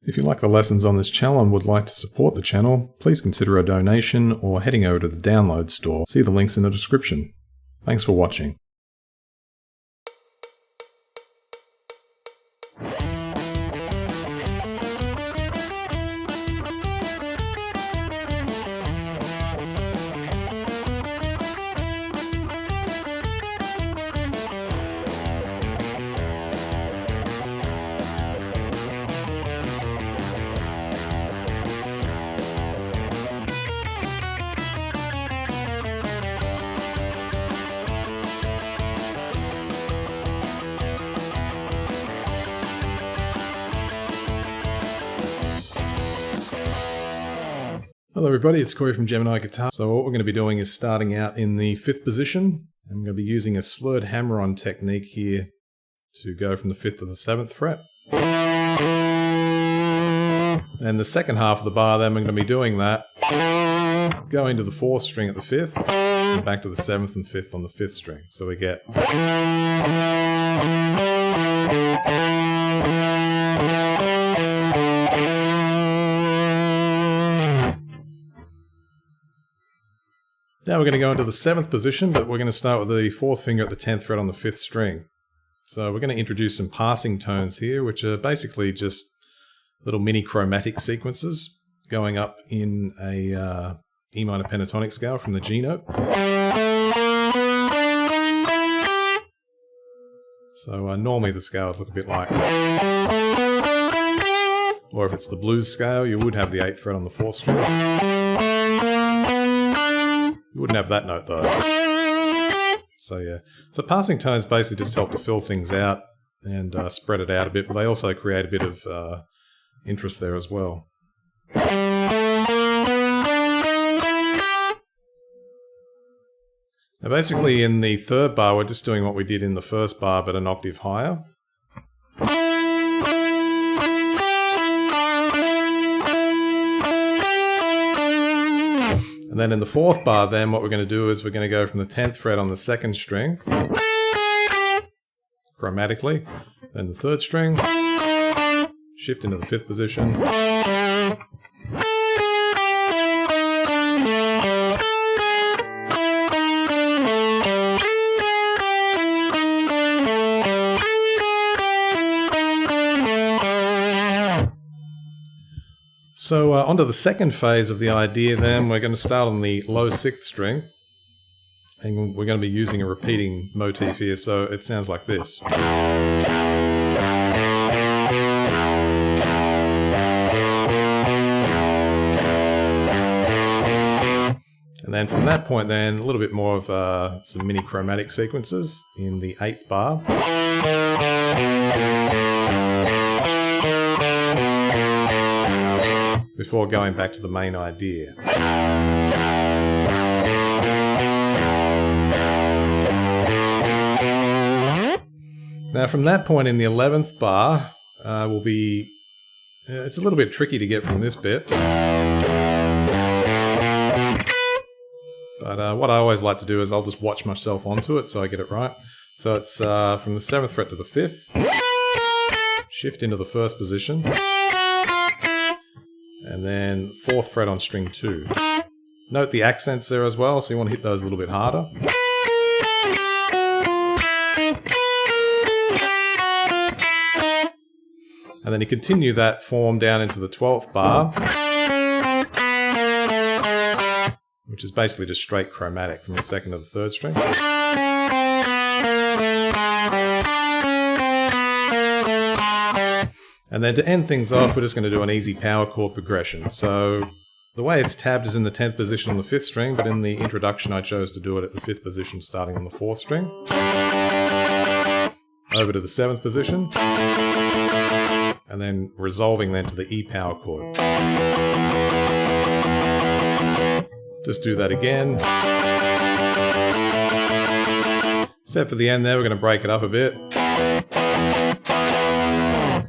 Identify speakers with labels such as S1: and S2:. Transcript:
S1: If you like the lessons on this channel and would like to support the channel, please consider a donation or heading over to the download store. See the links in the description. Thanks for watching. Hello everybody, it's Corey from Gemini Guitar. So what we're going to be doing is starting out in the 5th position. I'm going to be using a slurred hammer-on technique here to go from the 5th to the 7th fret. And the second half of the bar then we're going to be doing that, going to the 4th string at the 5th, and back to the 7th and 5th on the 5th string. So we get... Now we're going to go into the 7th position, but we're going to start with the 4th finger at the 10th fret on the 5th string. So we're going to introduce some passing tones here, which are basically just little mini chromatic sequences going up in a E minor pentatonic scale from the G note. So normally the scale would look a bit like... Or if it's the blues scale, you would have the 8th fret on the 4th string. You wouldn't have that note though. So yeah. So passing tones basically just help to fill things out and spread it out a bit, but they also create a bit of interest there as well. Now basically in the 3rd bar we're just doing what we did in the 1st bar but an octave higher. And then in the 4th bar then what we're going to do is we're going to go from the 10th fret on the 2nd string, chromatically, then the 3rd string, shift into the 5th position, So onto the second phase of the idea then, we're going to start on the low 6th string, and we're going to be using a repeating motif here, so it sounds like this. And then from that point then, a little bit more of some mini chromatic sequences in the 8th bar. Before going back to the main idea. Now from that point in the 11th bar, will be... it's a little bit tricky to get from this bit. But what I always like to do is I'll just watch myself onto it so I get it right. So it's from the 7th fret to the 5th, shift into the 1st position, and then 4th fret on string 2. Note the accents there as well, so you want to hit those a little bit harder. And then you continue that form down into the 12th bar, which is basically just straight chromatic from the 2nd to the 3rd string. And then to end things off, we're just going to do an easy power chord progression. So the way it's tabbed is in the 10th position on the 5th string, but in the introduction I chose to do it at the 5th position starting on the 4th string. Over to the 7th position. And then resolving then to the E power chord. Just do that again. Except for the end there, we're going to break it up a bit.